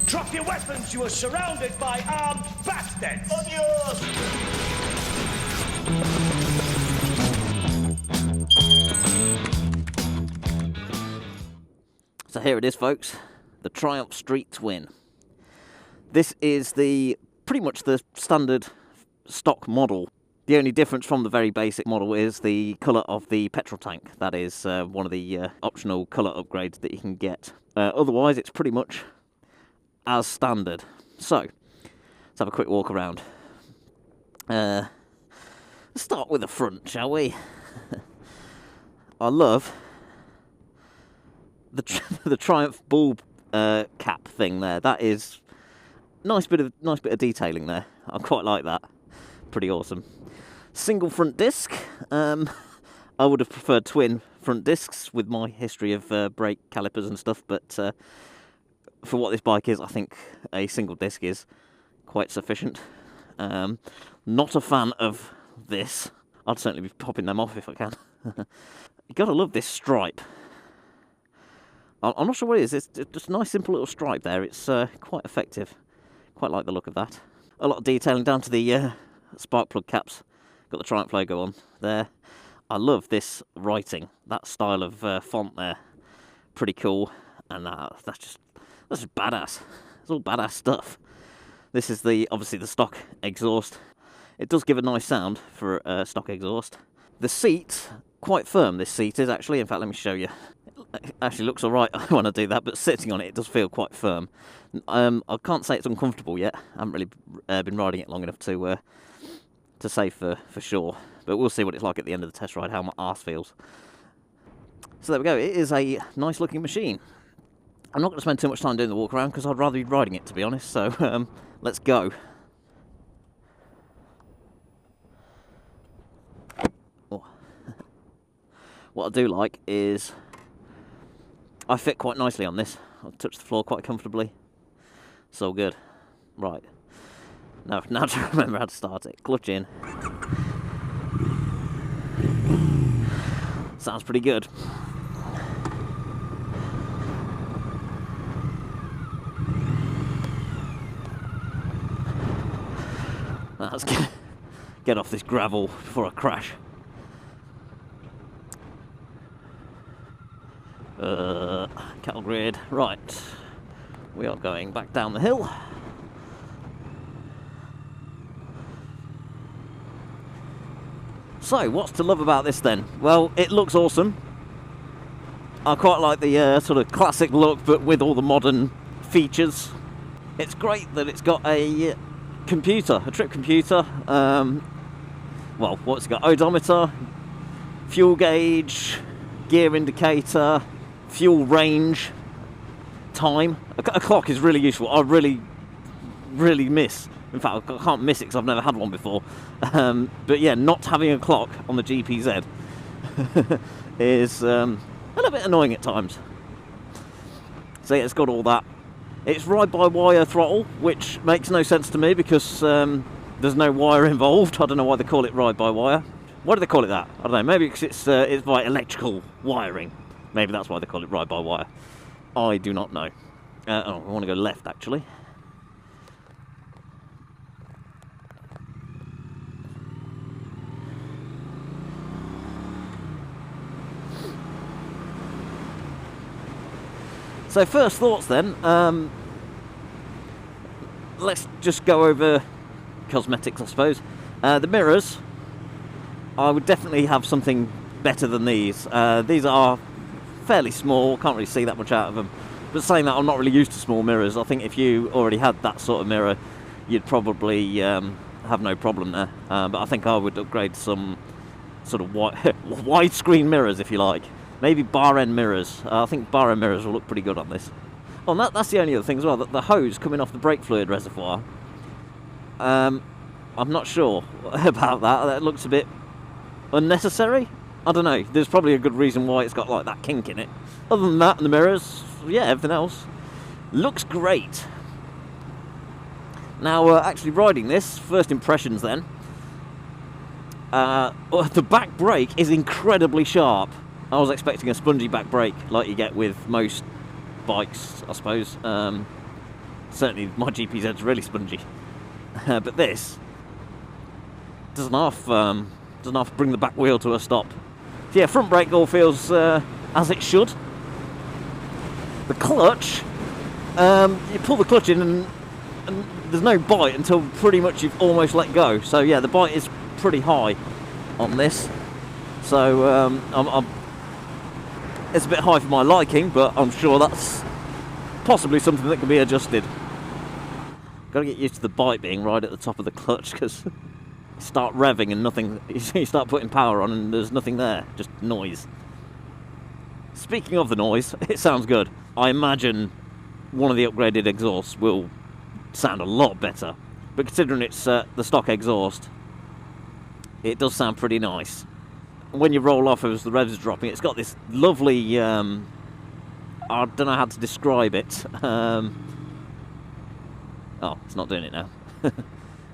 Drop your weapons, you are surrounded by armed bastards! Adios! So here it is, folks, the Triumph Street Twin. This is pretty much the standard stock model. The only difference from the very basic model is the colour of the petrol tank. That is one of the optional colour upgrades that you can get. Otherwise, it's pretty much as standard. So, let's have a quick walk around. Let's start with the front, shall we? I love the Triumph bulb cap thing there. That is nice bit of detailing there. I quite like that. Pretty awesome. Single front disc. I would have preferred twin front discs with my history of brake calipers and stuff, but for what this bike is, I think a single disc is quite sufficient. Not a fan of this. I'd certainly be popping them off if I can. You gotta love this stripe. I'm not sure what it is. It's just a nice simple little stripe there. It's quite effective. Quite like the look of that. A lot of detailing down to the spark plug caps. Got the Triumph logo on there. I love this writing. That style of font there. Pretty cool. And that's just badass. It's all badass stuff. This is obviously the stock exhaust. It does give a nice sound for a stock exhaust. The seat, quite firm this seat is actually. In fact, let me show you. It actually looks alright when I do that, but sitting on it, it does feel quite firm. I can't say it's uncomfortable yet. I haven't really been riding it long enough to say for sure. But we'll see what it's like at the end of the test ride, how my arse feels. So there we go. It is a nice looking machine. I'm not going to spend too much time doing the walk around because I'd rather be riding it, to be honest. So let's go. Oh. What I do like is I fit quite nicely on this. I'll touch the floor quite comfortably. So good. Right. Now to remember how to start it. Clutch in. Sounds pretty good. Let's get off this gravel before I crash. Cattle grid. Right. We are going back down the hill. So, what's to love about this then? Well, it looks awesome. I quite like the sort of classic look, but with all the modern features. It's great that it's got a computer, a trip computer. Well, what's it got? Odometer, fuel gauge, gear indicator, fuel range, time. A clock is really useful. I really miss. In fact, I can't miss it because I've never had one before. But yeah, not having a clock on the GPZ is a little bit annoying at times. So yeah, it's got all that. It's ride-by-wire throttle, which makes no sense to me because there's no wire involved. I don't know why they call it ride-by-wire. Why do they call it that? I don't know. Maybe because it's by electrical wiring. Maybe that's why they call it ride-by-wire. I do not know. I want to go left, actually. So first thoughts then, let's just go over cosmetics, I suppose. The mirrors, I would definitely have something better than these. These are fairly small, can't really see that much out of them. But saying that, I'm not really used to small mirrors. I think if you already had that sort of mirror, you'd probably have no problem there. But I think I would upgrade some sort of widescreen mirrors, if you like. Maybe bar-end mirrors. I think bar-end mirrors will look pretty good on this. Oh, and that's the only other thing as well, that the hose coming off the brake fluid reservoir. I'm not sure about that. That looks a bit unnecessary. I don't know. There's probably a good reason why it's got like that kink in it. Other than that, and the mirrors, yeah, everything else looks great. Now, actually riding this, first impressions then. The back brake is incredibly sharp. I was expecting a spongy back brake like you get with most bikes, I suppose. Certainly my GPZ's really spongy. But this doesn't half bring the back wheel to a stop. So yeah, front brake all feels as it should. The clutch, you pull the clutch in and there's no bite until pretty much you've almost let go. So yeah, the bite is pretty high on this. So it's a bit high for my liking, but I'm sure that's possibly something that can be adjusted. Got to get used to the bite being right at the top of the clutch, because you start revving and nothing. You start putting power on and there's nothing there, just noise. Speaking of the noise, it sounds good. I imagine one of the upgraded exhausts will sound a lot better, but considering it's the stock exhaust, it does sound pretty nice. When you roll off as the revs are dropping, it's got this lovely, I don't know how to describe it. Oh, it's not doing it now.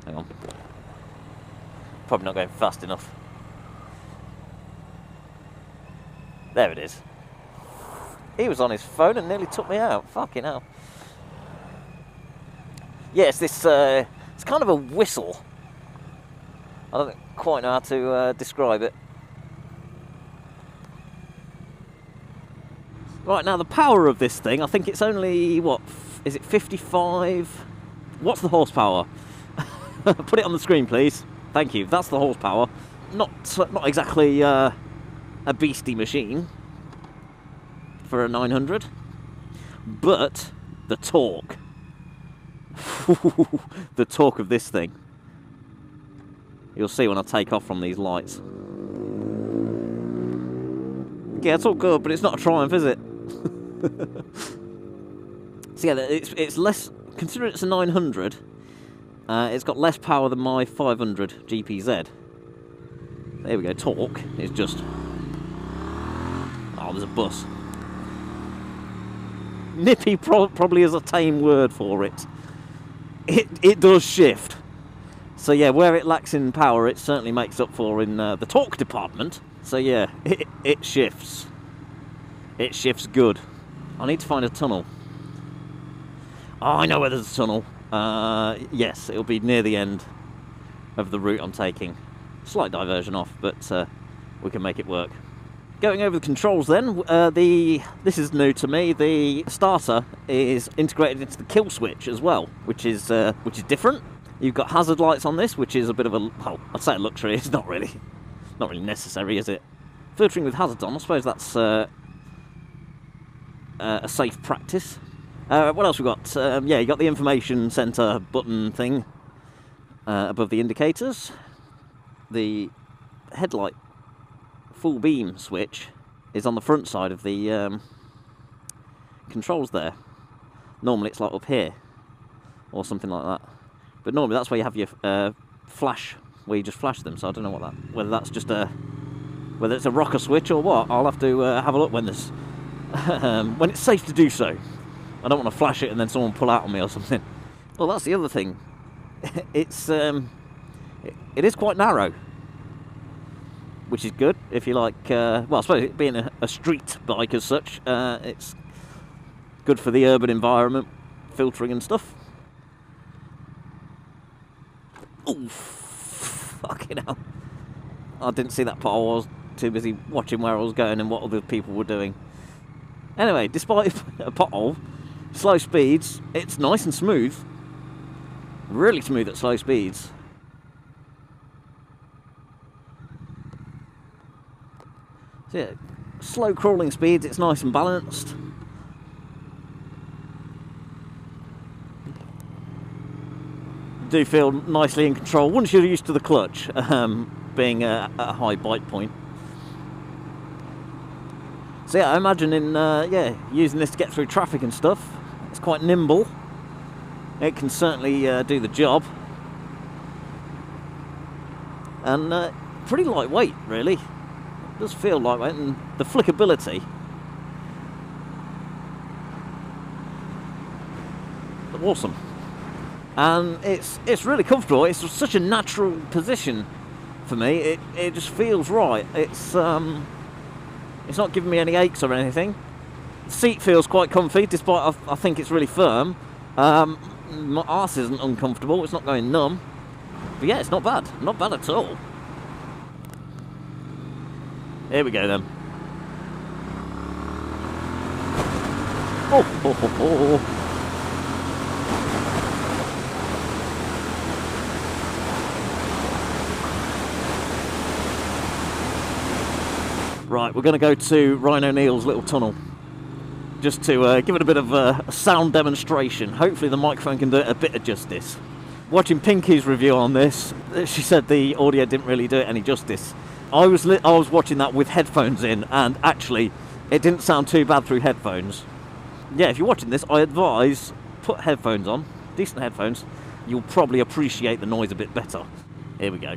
Hang on. Probably not going fast enough. There it is. He was on his phone and nearly took me out. Fucking hell. Yes, this it's kind of a whistle. I don't quite know how to describe it. Right, now the power of this thing, I think it's only, what, is it 55? What's the horsepower? Put it on the screen, please. Thank you. That's the horsepower. Not exactly a beastie machine for a 900, but the torque. The torque of this thing. You'll see when I take off from these lights. Yeah, it's all good, but it's not a Triumph, is it? So yeah, it's less. Considering it's a 900, it's got less power than my 500 GPZ. There we go. Torque is just. Oh, there's a bus. Nippy probably is a tame word for it. It does shift. So yeah, where it lacks in power, it certainly makes up for in the torque department. So yeah, it shifts. It shifts good. I need to find a tunnel. Oh, I know where there's a tunnel. Yes, it'll be near the end of the route I'm taking. Slight diversion off, but we can make it work. Going over the controls then, this is new to me. The starter is integrated into the kill switch as well, which is different. You've got hazard lights on this, which is a bit of a, well, I'd say a luxury. It's not really necessary, is it? Filtering with hazards on, I suppose that's a safe practice. What else we got? Yeah, you got the information centre button thing above the indicators. The headlight full beam switch is on the front side of the controls there. Normally it's like up here or something like that. But normally that's where you have your flash, where you just flash them. So I don't know whether that's just whether it's a rocker switch or what. I'll have to have a look when there's when it's safe to do so. I don't want to flash it and then someone pull out on me or something. Well, that's the other thing. It's it is quite narrow, which is good if you like. Well, I suppose it being a street bike as such, it's good for the urban environment, filtering and stuff. Oh, fucking hell! I didn't see that pothole. I was too busy watching where I was going and what other people were doing. Anyway, despite a pothole, slow speeds, it's nice and smooth. Really smooth at slow speeds. So yeah, slow crawling speeds, it's nice and balanced. Do feel nicely in control once you're used to the clutch, being a high bite point. So yeah, I imagine yeah, using this to get through traffic and stuff, it's quite nimble. It can certainly do the job. And pretty lightweight, really. It does feel lightweight, and the flickability. Awesome. And it's really comfortable. It's such a natural position for me. It just feels right. It's not giving me any aches or anything. The seat feels quite comfy, despite I think it's really firm. My arse isn't uncomfortable, it's not going numb. But yeah, it's not bad. Not bad at all. Here we go then. Oh, ho, ho, ho. Right, we're going to go to Ryan O'Neill's little tunnel. Just to give it a bit of a sound demonstration. Hopefully the microphone can do it a bit of justice. Watching Pinky's review on this, she said the audio didn't really do it any justice. I was watching that with headphones in, and actually it didn't sound too bad through headphones. Yeah, if you're watching this, I advise put headphones on, decent headphones. You'll probably appreciate the noise a bit better. Here we go.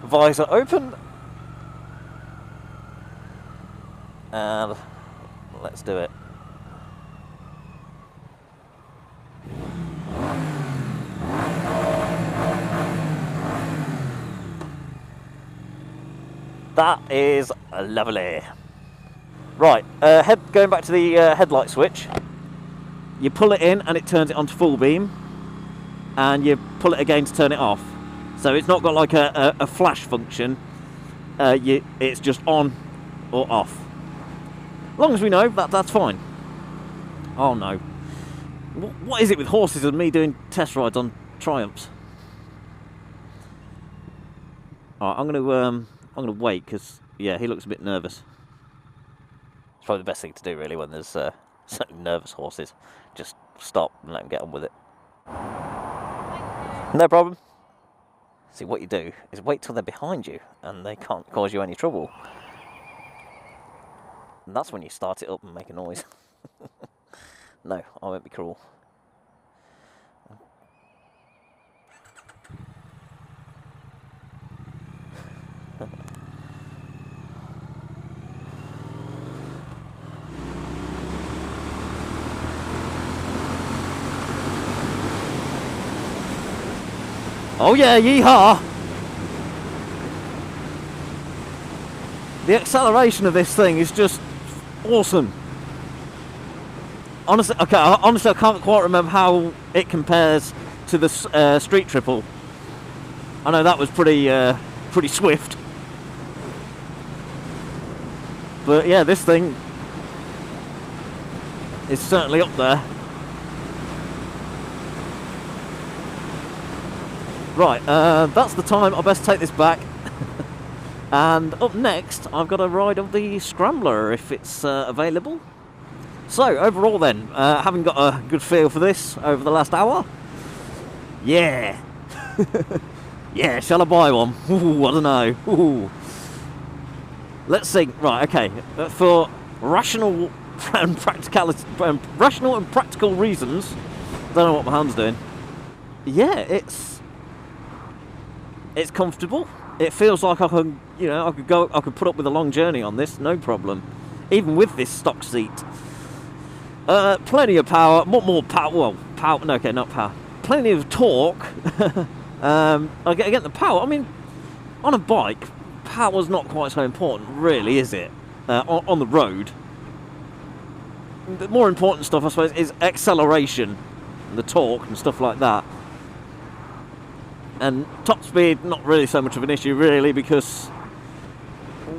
Visor open. And let's do it. That is lovely. Right, going back to the headlight switch. You pull it in and it turns it onto full beam, and you pull it again to turn it off. So it's not got like a flash function. It's just on or off. As long as we know that, that's fine. Oh no. What is it with horses and me doing test rides on Triumphs? Alright, I'm gonna wait, because yeah, he looks a bit nervous. It's probably the best thing to do really when there's certain nervous horses. Just stop and let them get on with it. No problem. See, what you do is wait till they're behind you and they can't cause you any trouble. And that's when you start it up and make a noise. No, I won't be cruel. Oh yeah, yeehaw! The acceleration of this thing is just awesome. Honestly, okay, honestly I can't quite remember how it compares to the Street Triple. I know that was pretty swift. But yeah, this thing is certainly up there. Right, that's the time. I best take this back. And up next, I've got a ride of the Scrambler, if it's available. So, overall then, having got a good feel for this over the last hour, yeah. Yeah, shall I buy one? Ooh, I don't know. Ooh. Let's see. Right, okay. For rational and practical reasons, don't know what my hand's doing. Yeah, it's comfortable. It feels like I can, I could put up with a long journey on this, no problem. Even with this stock seat. Plenty of power, more power. Well, power. No, okay, not power. Plenty of torque. Again, the power. I mean, on a bike, power's not quite so important, really, is it? On the road, the more important stuff, I suppose, is acceleration, the torque, and stuff like that. And top speed, not really so much of an issue, really, because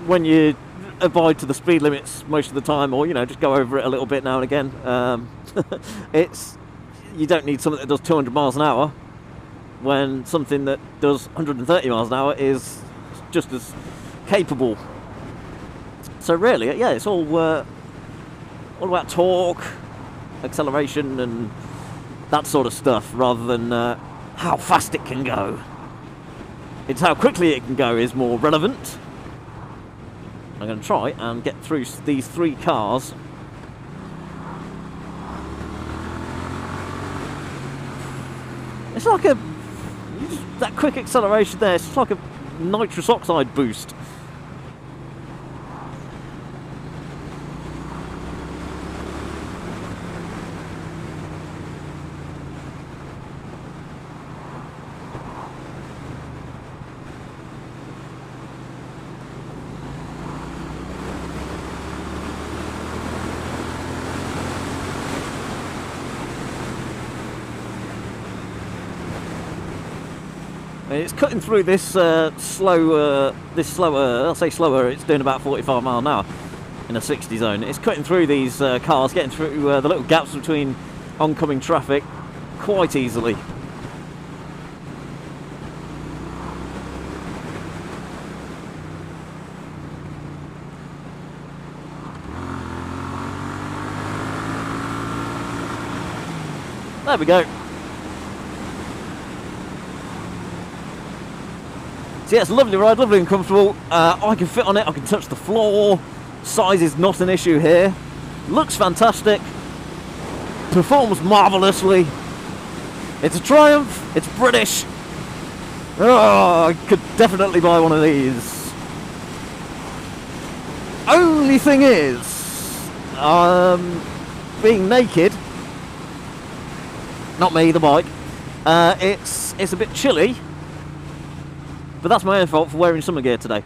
when you abide to the speed limits most of the time, or just go over it a little bit now and again, you don't need something that does 200 miles an hour when something that does 130 miles an hour is just as capable. So really, yeah, it's all about torque, acceleration, and that sort of stuff, rather than how fast it can go. It's how quickly it can go is more relevant. I'm going to try and get through these three cars. It's like that quick acceleration there, it's like a nitrous oxide boost. It's cutting through this slower. I'll say slower. It's doing about 45 mile an hour in a 60 zone. It's cutting through these cars, getting through the little gaps between oncoming traffic quite easily. There we go. So yeah, it's a lovely ride, lovely and comfortable. I can fit on it, I can touch the floor. Size is not an issue here. Looks fantastic. Performs marvellously. It's a Triumph, it's British. Oh, I could definitely buy one of these. Only thing is, being naked, not me, the bike, it's a bit chilly. But that's my own fault for wearing summer gear today,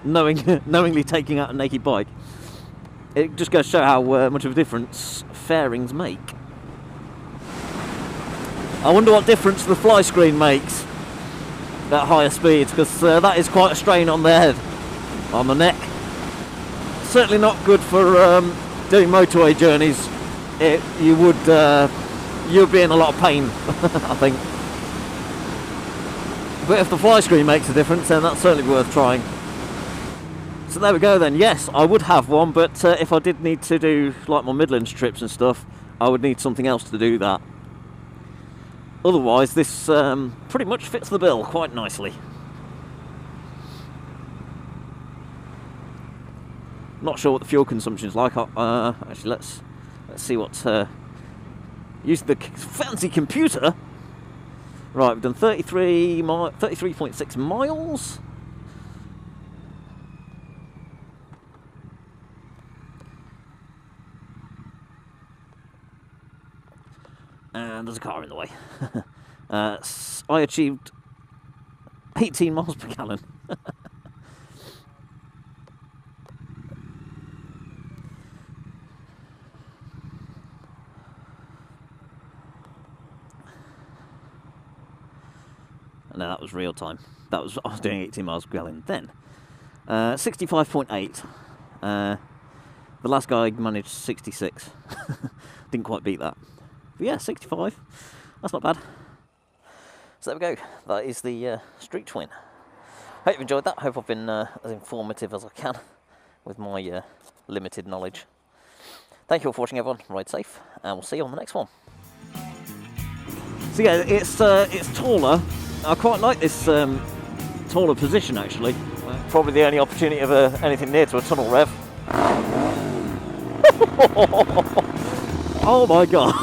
knowingly taking out a naked bike. It just goes to show how much of a difference fairings make. I wonder what difference the fly screen makes at higher speeds, because that is quite a strain on the head, on the neck. Certainly not good for doing motorway journeys. You'd be in a lot of pain, I think. But if the fly screen makes a difference, then that's certainly worth trying. So there we go then. Yes, I would have one, but if I did need to do like my Midlands trips and stuff, I would need something else to do that. Otherwise, this pretty much fits the bill quite nicely. Not sure what the fuel consumption is like. Actually, let's see what. Using the fancy computer. Right, we've done 33.6 miles. And there's a car in the way. I achieved 18 miles per gallon. No, that was real time. I was doing 18 miles per gallon then. 65.8. The last guy managed 66. Didn't quite beat that. But yeah, 65. That's not bad. So there we go. That is the Street Twin. Hope you've enjoyed that. Hope I've been as informative as I can with my limited knowledge. Thank you all for watching, everyone. Ride safe, and we'll see you on the next one. So yeah, it's taller. I quite like this taller position, actually. Probably the only opportunity of anything near to a tunnel rev. Oh my god.